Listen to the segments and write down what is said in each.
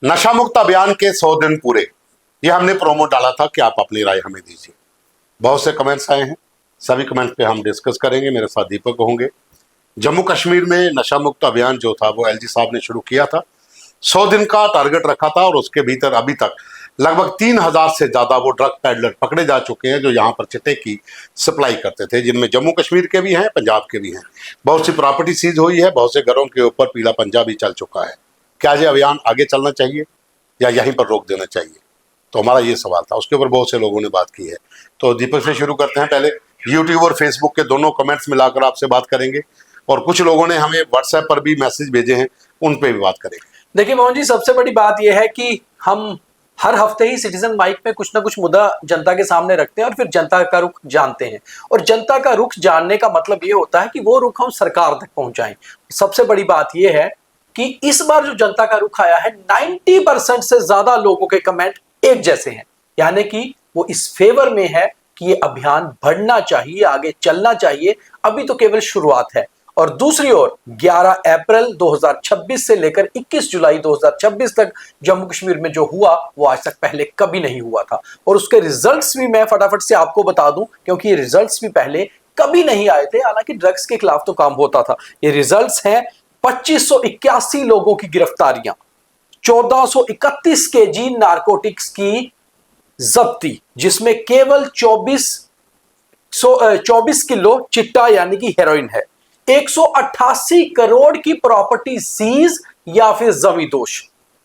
नशा मुक्त अभियान के 100 दिन पूरे, ये हमने प्रोमो डाला था कि आप अपनी राय हमें दीजिए। बहुत से कमेंट्स आए हैं, सभी कमेंट्स पे हम डिस्कस करेंगे। मेरे साथ दीपक होंगे। जम्मू कश्मीर में नशा मुक्त अभियान जो था वो एलजी साहब ने शुरू किया था। 100 दिन का टारगेट रखा था और उसके भीतर अभी तक लगभग 3000 से ज्यादा वो ड्रग पैडलर पकड़े जा चुके हैं जो यहाँ पर चिट्टे की सप्लाई करते थे, जिनमें जम्मू कश्मीर के भी हैं, पंजाब के भी हैं। बहुत सी प्रॉपर्टी सीज हुई है, बहुत से घरों के ऊपर पीला पंजा भी चल चुका है। क्या ये अभियान आगे चलना चाहिए या यहीं पर रोक देना चाहिए? तो हमारा ये सवाल था, उसके ऊपर बहुत से लोगों ने बात की है। तो दीपक से शुरू करते हैं। पहले यूट्यूब और फेसबुक के दोनों कमेंट्स मिलाकर आपसे बात करेंगे और कुछ लोगों ने हमें व्हाट्सएप पर भी मैसेज भेजे हैं, उन पे भी बात करेंगे। देखिए मोहन जी, सबसे बड़ी बात यह है कि हम हर हफ्ते ही सिटीजन माइक में कुछ ना कुछ मुद्दा जनता के सामने रखते हैं और फिर जनता का रुख जानते हैं। और जनता का रुख जानने का मतलब ये होता है कि वो रुख हम सरकार तक पहुंचाएं। सबसे बड़ी बात यह है कि इस बार जो जनता का रुख आया है, 90% से ज्यादा लोगों के कमेंट एक जैसे हैं, यानी कि वो इस फेवर में है कि ये अभियान बढ़ना चाहिए, आगे चलना चाहिए। अभी तो केवल शुरुआत है। और दूसरी ओर 11 अप्रैल 2026 से लेकर 21 जुलाई 2026 तक जम्मू कश्मीर में जो हुआ वो आज तक पहले कभी नहीं हुआ था। और उसके रिजल्ट्स भी मैं फटाफट से आपको बता दूं, क्योंकि ये रिजल्ट्स भी पहले कभी नहीं आए थे। हालांकि ड्रग्स के खिलाफ तो काम होता था। ये रिजल्ट्स हैं 2581 लोगों की गिरफ्तारियां, 1431 केजी नारकोटिक्स की जब्ती, जिसमें केवल 24 किलो चिट्टा यानी कि हेरोइन है, 188 करोड़ की प्रॉपर्टी सीज या फिर जमींदोज।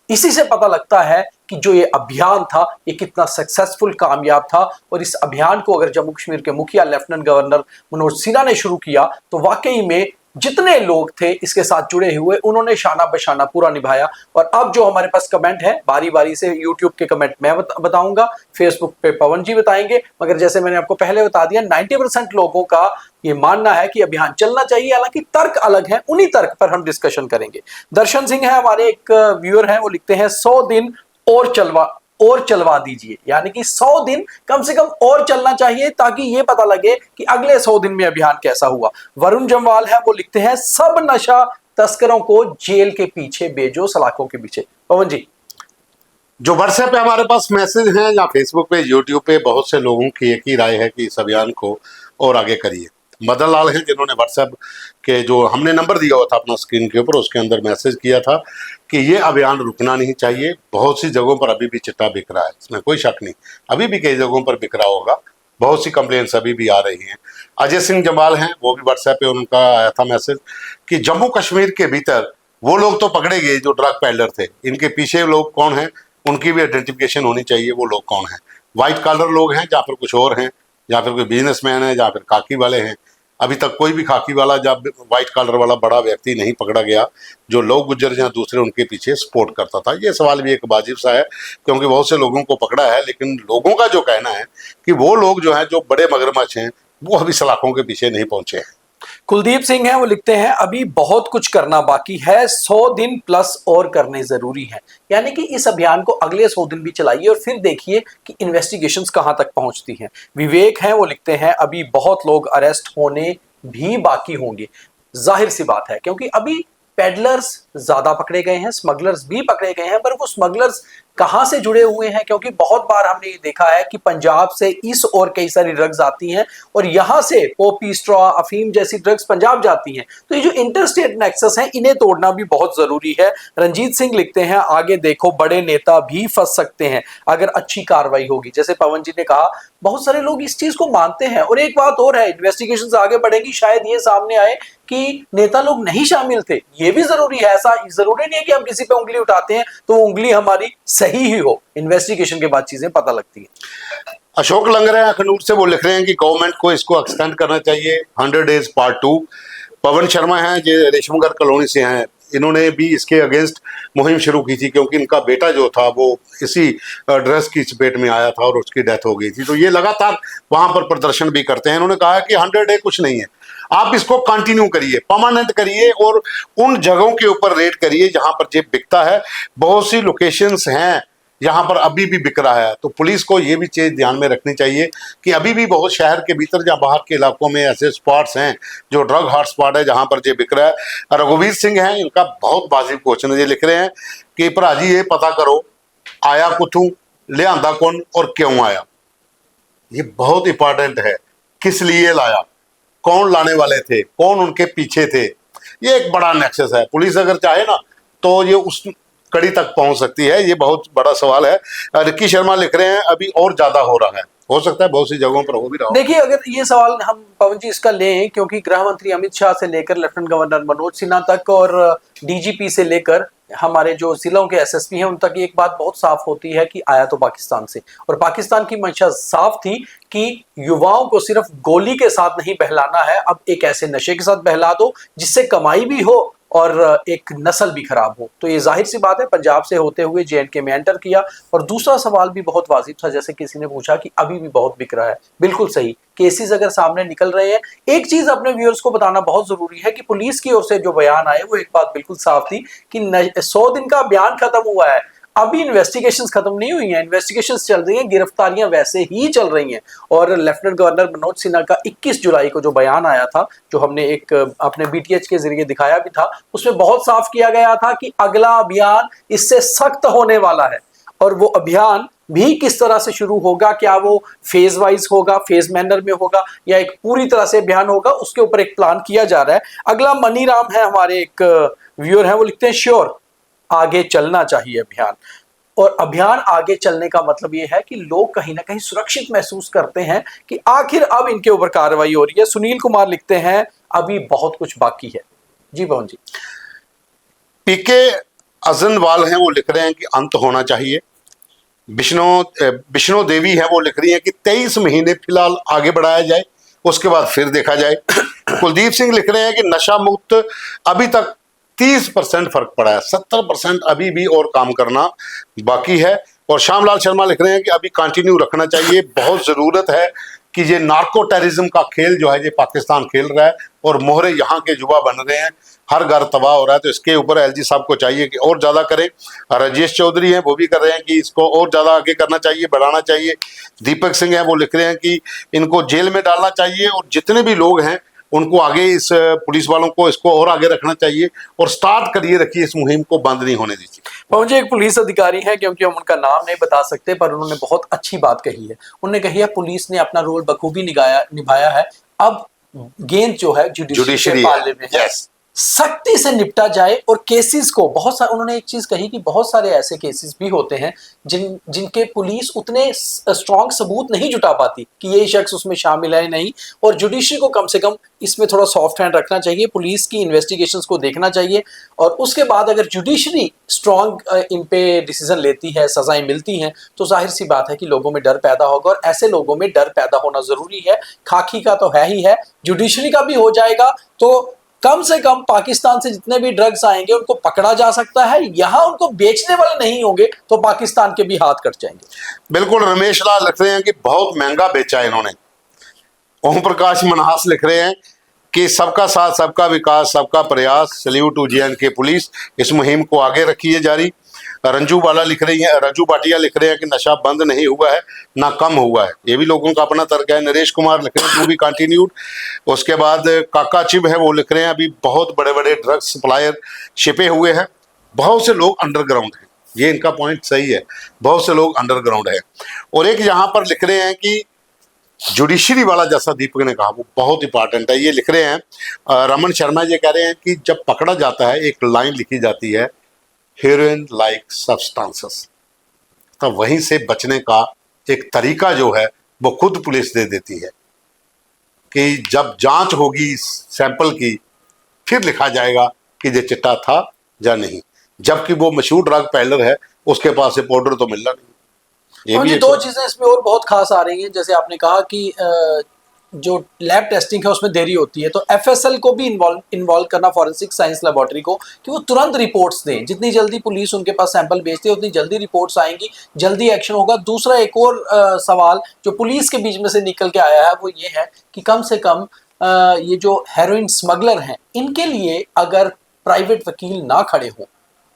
इसी से पता लगता है कि जो ये अभियान था ये कितना सक्सेसफुल, कामयाब था। और इस अभियान को अगर जम्मू कश्मीर के मुखिया लेफ्टिनेंट गवर्नर मनोज सिन्हा ने शुरू किया तो वाकई में जितने लोग थे इसके साथ जुड़े हुए, उन्होंने शाना बशाना पूरा निभाया। और अब जो हमारे पास कमेंट है, बारी बारी से यूट्यूब के कमेंट मैं बताऊंगा, फेसबुक पे पवन जी बताएंगे। मगर जैसे मैंने आपको पहले बता दिया, 90% लोगों का ये मानना है कि अभियान चलना चाहिए। हालांकि तर्क अलग हैं, उन्हीं तर्क पर हम डिस्कशन करेंगे। दर्शन सिंह है हमारे एक व्यूअर हैं, वो लिखते हैं 100 दिन और चलवा दीजिए, यानी कि 100 दिन कम से कम और चलना चाहिए ताकि ये पता लगे कि अगले 100 दिन में अभियान कैसा हुआ। वरुण जमवाल है, वो लिखते हैं सब नशा तस्करों को जेल के पीछे भेजो, सलाखों के पीछे। पवन जी, जो व्हाट्सएप पे हमारे पास मैसेज हैं या फेसबुक पे, यूट्यूब पे, बहुत से लोगों की एक ही राय है कि इस अभियान को और आगे करिए। मदन लाल हैं जिन्होंने व्हाट्सएप के जो हमने नंबर दिया हुआ था अपना स्क्रीन के ऊपर, उसके अंदर मैसेज किया था कि ये अभियान रुकना नहीं चाहिए। बहुत सी जगहों पर अभी भी चिट्टा बिक रहा है, इसमें कोई शक नहीं, अभी भी कई जगहों पर बिक रहा होगा। बहुत सी कंप्लेंट्स अभी भी आ रही हैं। अजय सिंह जमाल हैं, वो भी व्हाट्सएप पे उनका आया था मैसेज कि जम्मू कश्मीर के भीतर वो लोग तो पकड़े गए जो ड्रग पैडलर थे, इनके पीछे लोग कौन हैं उनकी भी आइडेंटिफिकेशन होनी चाहिए, वो लोग कौन हैं। व्हाइट कॉलर लोग हैं या फिर कुछ और हैं, या फिर कोई बिजनेसमैन है या फिर खाकी वाले हैं। अभी तक कोई भी खाकी वाला या व्हाइट कॉलर वाला बड़ा व्यक्ति नहीं पकड़ा गया जो लोग गुज्जर या दूसरे उनके पीछे सपोर्ट करता था। ये सवाल भी एक वाजिब सा है, क्योंकि बहुत से लोगों को पकड़ा है, लेकिन लोगों का जो कहना है कि वो लोग जो है, जो बड़े मगरमच्छ हैं, वो अभी सलाखों के पीछे नहीं पहुंचे हैं। कुलदीप सिंह है, वो लिखते हैं अभी बहुत कुछ करना बाकी है, 100 दिन प्लस और करने जरूरी है। यानी कि इस अभियान को अगले 100 दिन भी चलाइए और फिर देखिए कि इन्वेस्टिगेशंस कहां तक पहुंचती हैं। विवेक हैं, वो लिखते हैं अभी बहुत लोग अरेस्ट होने भी बाकी होंगे। जाहिर सी बात है, क्योंकि अभी पेडलर्स ज्यादा पकड़े गए हैं, स्मगलर्स भी पकड़े गए हैं, पर वो स्मगलर्स कहां से जुड़े हुए हैं? क्योंकि बहुत बार हमने ये देखा है कि पंजाब से इस और कई सारी ड्रग्स आती हैं और यहां से पॉपी, स्ट्रॉ, अफीम जैसी ड्रग्स पंजाब जाती हैं। तो ये जो इंटरस्टेट नेक्सस हैं, इन्हें तोड़ना भी बहुत जरूरी है। रंजीत सिंह लिखते हैं आगे देखो बड़े नेता भी फंस सकते हैं अगर अच्छी कार्रवाई होगी। जैसे पवन जी ने कहा, बहुत सारे लोग इस चीज को मानते हैं। और एक बात और है, इन्वेस्टिगेशन आगे बढ़ेगी, शायद ये सामने आए कि नेता लोग नहीं शामिल थे। ये भी जरूरी है। ऐसा जरूरी नहीं है कि हम किसी पे उंगली उठाते हैं तो उंगली हमारी सही ही हो। इन्वेस्टिगेशन के बाद चीजें पता लगती है। अशोक लंगरे अखनूर से वो लिख रहे हैं कि गवर्नमेंट को इसको एक्सटेंड करना चाहिए, 100 डेज पार्ट 2। पवन शर्मा हैं जो रेशमगढ़ कॉलोनी से हैं, इन्होंने भी इसके अगेंस्ट मुहिम शुरू की थी, क्योंकि इनका बेटा जो था वो इसी ड्रग्स की चपेट में आया था और उसकी डेथ हो गई थी। तो ये लगातार वहां पर प्रदर्शन भी करते हैं। इन्होंने कहा कि 100 डे कुछ नहीं है, आप इसको कंटिन्यू करिए, परमानेंट करिए और उन जगहों के ऊपर रेड करिए जहां पर ये बिकता है। बहुत सी लोकेशंस हैं यहाँ पर अभी भी बिक रहा है। तो पुलिस को ये भी चीज़ ध्यान में रखनी चाहिए कि अभी भी बहुत शहर के भीतर या बाहर के इलाकों में ऐसे स्पॉट्स हैं जो ड्रग हॉट स्पॉट है, जहाँ पर ये बिक रहा है। रघुवीर सिंह हैं, इनका बहुत वाजिब क्वेश्चन है। ये लिख रहे हैं कि भरा जी ये पता करो आया कुथू, ले आंदा कौन और क्यों आया। ये बहुत इंपॉर्टेंट है, किस लिए लाया, कौन लाने वाले थे, कौन उनके पीछे थे। ये एक बड़ा नेक्सस है। पुलिस अगर चाहे ना तो ये उस कड़ी तक पहुंच सकती है। ये बहुत बड़ा सवाल है। रिक्की शर्मा लिख रहे हैं अभी और ज्यादा हो रहा है, हो सकता है बहुत सी जगहों पर हो भी रहा हो। देखिए, अगर ये सवाल हम पवन जी इसका लें, क्योंकि गृह मंत्री अमित शाह से लेकर लेफ्टिनेंट गवर्नर मनोज सिन्हा तक और डीजीपी से लेकर हमारे जो जिलों के एसएसपी हैं उन तक एक बात बहुत साफ होती है कि आया तो पाकिस्तान से, और पाकिस्तान की मंशा साफ थी कि युवाओं को सिर्फ गोली के साथ नहीं बहलाना है, अब एक ऐसे नशे के साथ बहला दो जिससे कमाई भी हो और एक नस्ल भी खराब हो। तो ये जाहिर सी बात है, पंजाब से होते हुए जेएंडके में एंटर किया। और दूसरा सवाल भी बहुत वाजिब था, जैसे किसी ने पूछा कि अभी भी बहुत बिक रहा है। बिल्कुल सही, केसेस अगर सामने निकल रहे हैं। एक चीज अपने व्यूअर्स को बताना बहुत जरूरी है कि पुलिस की ओर से जो बयान आए वो एक बात बिल्कुल साफ थी कि 100 दिन का अभियान खत्म हुआ है, अभी इन्वेस्टिगेशंस खत्म नहीं हुई हैं, इन्वेस्टिगेशंस चल रही हैं, गिरफ्तारियां वैसे ही चल रही हैं। और लेफ्टिनेंट गवर्नर मनोज सिन्हा का 21 जुलाई को जो बयान आया था, जो हमने एक अपने बीटीएच के जरिए दिखाया भी था, उसमें बहुत साफ किया गया था कि अगला अभियान इससे सख्त होने वाला है। और वो अभियान भी किस तरह से शुरू होगा, क्या वो फेज वाइज होगा, फेज मैनर में होगा, या एक पूरी तरह से अभियान होगा, उसके ऊपर एक प्लान किया जा रहा है। अगला मनी राम है, हमारे एक व्यूअर है, वो लिखते हैं श्योर आगे चलना चाहिए अभियान। और अभियान आगे चलने का मतलब यह है कि लोग कहीं ना कहीं सुरक्षित महसूस करते हैं कि आखिर अब इनके ऊपर कार्रवाई हो रही है। सुनील कुमार लिखते हैं अभी बहुत कुछ बाकी है। जी पवन जी। पीके अजनवाल हैं, वो लिख रहे हैं कि अंत होना चाहिए। विष्णु देवी है, वो लिख रही हैं कि 23 महीने फिलहाल आगे बढ़ाया जाए, उसके बाद फिर देखा जाए। कुलदीप सिंह लिख रहे हैं कि नशा मुक्त अभी तक 30% फर्क पड़ा है, 70% अभी भी और काम करना बाकी है। और श्यामलाल शर्मा लिख रहे हैं कि अभी कंटिन्यू रखना चाहिए, बहुत जरूरत है कि ये नार्को टेररिज्म का खेल जो है ये पाकिस्तान खेल रहा है और मोहरे यहाँ के युवा बन रहे हैं, हर घर तबाह हो रहा है। तो इसके ऊपर एलजी साहब को चाहिए कि और ज़्यादा करें। राजेश चौधरी हैं, वो भी कर रहे हैं कि इसको और ज़्यादा आगे करना चाहिए, बढ़ाना चाहिए। दीपक सिंह हैं, वो लिख रहे हैं कि इनको जेल में डालना चाहिए और जितने भी लोग हैं उनको आगे, इस पुलिस वालों को इसको और आगे रखना चाहिए और स्टार्ट करिए रखिए, इस मुहिम को बंद नहीं होने दीजिए। मुझे एक पुलिस अधिकारी है, क्योंकि हम उनका नाम नहीं बता सकते, पर उन्होंने बहुत अच्छी बात कही है। उन्होंने कही है पुलिस ने अपना रोल बखूबी निभाया है, अब गेंद जो है जुडिशरी के पाले में है। सख्ती से निपटा जाए और केसेस को, बहुत सारे, उन्होंने एक चीज कही कि बहुत सारे ऐसे केसेस भी होते हैं जिनके पुलिस उतने स्ट्रॉन्ग सबूत नहीं जुटा पाती कि ये शख्स उसमें शामिल है नहीं, और जुडिशरी को कम से कम इसमें थोड़ा सॉफ्ट हैंड रखना चाहिए, पुलिस की इन्वेस्टिगेशंस को देखना चाहिए। और उसके बाद अगर जुडिशरी स्ट्रॉन्ग इन पे डिसीजन लेती है, सजाएं मिलती हैं, तो जाहिर सी बात है कि लोगों में डर पैदा होगा, और ऐसे लोगों में डर पैदा होना जरूरी है। खाकी का तो है ही है, जुडिशरी का भी हो जाएगा तो कम से कम पाकिस्तान से जितने भी ड्रग्स आएंगे उनको पकड़ा जा सकता है। यहां उनको बेचने वाले नहीं होंगे तो पाकिस्तान के भी हाथ कट जाएंगे। बिल्कुल, रमेश लाल लिख रहे हैं कि बहुत महंगा बेचा है इन्होंने। ओम प्रकाश मनहास लिख रहे हैं कि सबका साथ, सबका विकास, सबका प्रयास, सल्यूट टू जेएंडके पुलिस, इस मुहिम को आगे रखिए जारी। रंजू भाटिया लिख रहे हैं कि नशा बंद नहीं हुआ है, ना कम हुआ है, ये भी लोगों का अपना तर्क है। नरेश कुमार लिख रहे हैं टू बी कंटिन्यूड। उसके बाद काका चिब है, वो लिख रहे हैं अभी बहुत बड़े बड़े ड्रग्स सप्लायर छिपे हुए हैं, बहुत से लोग अंडरग्राउंड हैं। ये इनका पॉइंट सही है, बहुत से लोग अंडरग्राउंड है। और एक यहाँ पर लिख रहे हैं कि जुडिशरी वाला, जैसा दीपक ने कहा, वो बहुत इंपॉर्टेंट है। ये लिख रहे हैं रमन शर्मा, ये कह रहे हैं कि जब पकड़ा जाता है एक लाइन लिखी जाती है, हेरोइन लाइक सब्सटेंसेस, तो वहीं से बचने का एक तरीका जो है वो खुद पुलिस दे देती है कि जब जांच होगी सैंपल की फिर लिखा जाएगा कि ये चिट्टा था या नहीं, जबकि वो मशहूर ड्रग पैडलर है, उसके पास से पाउडर तो मिलना नहीं। ये भी दो चीजें इसमें और बहुत खास आ रही हैं। जैसे आपने कहा कि जो लैब टेस्टिंग है उसमें देरी होती है, तो एफएसएल को भी इन्वॉल्व करना, फॉरेंसिक साइंस लेबोरेटरी को, कि वो तुरंत रिपोर्ट्स दें। जितनी जल्दी पुलिस उनके पास सैंपल भेजती है उतनी जल्दी रिपोर्ट्स आएंगी, जल्दी एक्शन होगा। दूसरा एक और सवाल जो पुलिस के बीच में से निकल के आया है वो ये है कि कम से कम ये जो हेरोइन स्मगलर हैं इनके लिए अगर प्राइवेट वकील ना खड़े हों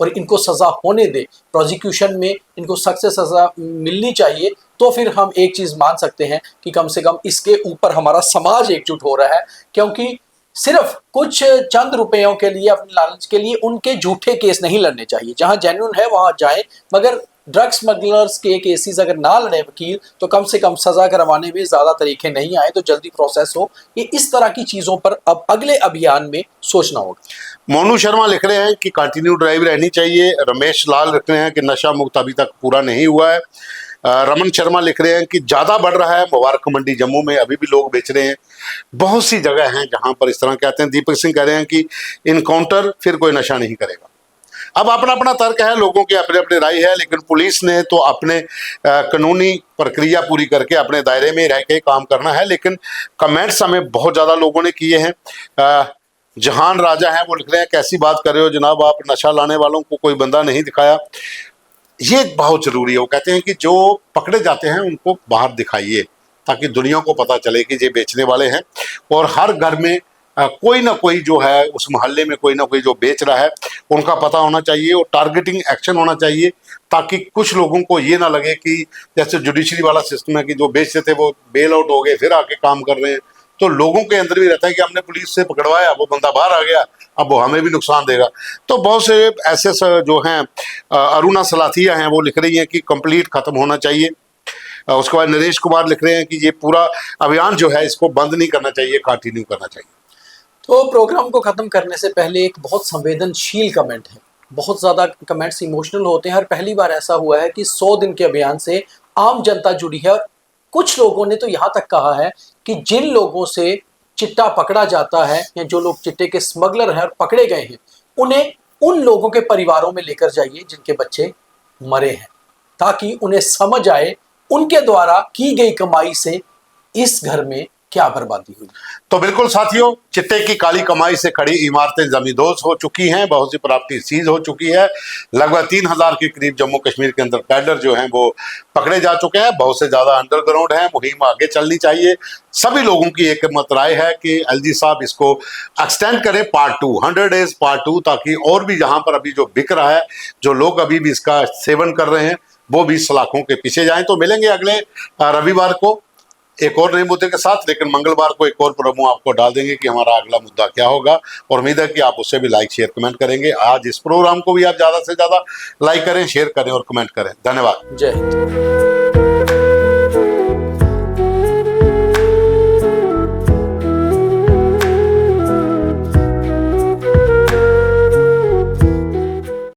और इनको सज़ा होने दे, प्रोसिक्यूशन में इनको सख्त से सज़ा मिलनी चाहिए, तो फिर हम एक चीज़ मान सकते हैं कि कम से कम इसके ऊपर हमारा समाज एकजुट हो रहा है। क्योंकि सिर्फ कुछ चंद रुपयों के लिए, अपने लालच के लिए उनके झूठे केस नहीं लड़ने चाहिए। जहां जेन्युइन है वहां जाएं, मगर ड्रग स्मगलर्स के केसेस अगर ना लड़े वकील, तो कम से कम सजा करवाने में ज़्यादा तरीके नहीं आए तो जल्दी प्रोसेस हो। ये इस तरह की चीज़ों पर अब अगले अभियान में सोचना होगा। मोनू शर्मा लिख रहे हैं कि कंटिन्यू ड्राइव रहनी चाहिए। रमेश लाल लिख रहे हैं कि नशा मुक्त अभी तक पूरा नहीं हुआ है। रमन शर्मा लिख रहे हैं कि ज़्यादा बढ़ रहा है, मुबारक मंडी जम्मू में अभी भी लोग बेच रहे हैं। बहुत सी जगह हैं जहां पर इस तरह कहते हैं। दीपक सिंह कह रहे हैं कि इनकाउंटर फिर कोई नशा नहीं करेगा। अब अपना अपना तर्क है, लोगों की अपनी अपनी राय है, लेकिन पुलिस ने तो अपने कानूनी प्रक्रिया पूरी करके अपने दायरे में रह के काम करना है। लेकिन कमेंट्स हमें बहुत ज़्यादा लोगों ने किए हैं। जहान राजा हैं, वो लिख रहे हैं कैसी बात कर रहे हो जनाब, आप नशा लाने वालों को कोई बंदा नहीं दिखाया। ये बहुत ज़रूरी है। वो कहते हैं कि जो पकड़े जाते हैं उनको बाहर दिखाइए ताकि दुनिया को पता चले कि ये बेचने वाले हैं। और हर घर में कोई ना कोई जो है, उस मोहल्ले में कोई ना कोई जो बेच रहा है, उनका पता होना चाहिए और टारगेटिंग एक्शन होना चाहिए, ताकि कुछ लोगों को ये ना लगे कि जैसे जुडिशरी वाला सिस्टम है कि जो बेचते थे वो बेल आउट हो गए फिर आके काम कर रहे हैं। तो लोगों के अंदर भी रहता है कि हमने पुलिस से पकड़वाया, वो बंदा बाहर आ गया, अब वो हमें भी नुकसान देगा। तो बहुत से ऐसे जो हैं, अरुणा सलाथिया हैं, वो लिख रही हैं कि कंप्लीट खत्म होना चाहिए। उसके बाद नरेश कुमार लिख रहे हैं कि ये पूरा अभियान जो है इसको बंद नहीं करना चाहिए, कंटिन्यू करना चाहिए। तो प्रोग्राम को ख़त्म करने से पहले एक बहुत संवेदनशील कमेंट है। बहुत ज़्यादा कमेंट्स इमोशनल होते हैं और पहली बार ऐसा हुआ है कि 100 दिन के अभियान से आम जनता जुड़ी है। और कुछ लोगों ने तो यहाँ तक कहा है कि जिन लोगों से चिट्टा पकड़ा जाता है या जो लोग चिट्टे के स्मगलर हैं और पकड़े गए हैं, उन्हें उन लोगों के परिवारों में लेकर जाइए जिनके बच्चे मरे हैं, ताकि उन्हें समझ आए उनके द्वारा की गई कमाई से इस घर में क्या बर्बादी हुई। तो बिल्कुल साथियों, चिट्टे की काली कमाई से खड़ी इमारतें जमींदोज हो चुकी हैं, बहुत सी प्रॉपर्टी सीज हो चुकी है। लगभग 3000 के करीब जम्मू कश्मीर के अंदर पैडलर जो हैं वो पकड़े जा चुके हैं। बहुत से ज़्यादा अंडरग्राउंड है। मुहिम आगे चलनी चाहिए। सभी लोगों की एक मत राय है कि एलजी साहब इसको एक्सटेंड करें, पार्ट 2, 100 डेज पार्ट 2, ताकि और भी जहाँ पर अभी जो बिक रहा है, जो लोग अभी भी इसका सेवन कर रहे हैं, वो भी सलाखों के पीछे जाएं। तो मिलेंगे अगले रविवार को एक और नए मुद्दे के साथ, लेकिन मंगलवार को एक और प्रोमो आपको डाल देंगे कि हमारा अगला मुद्दा क्या होगा। और उम्मीद है कि आप उससे भी लाइक शेयर कमेंट करेंगे। आज इस प्रोग्राम को भी आप ज़्यादा से ज़्यादा लाइक करें, शेयर करें और कमेंट करें। धन्यवाद। जय हिंद।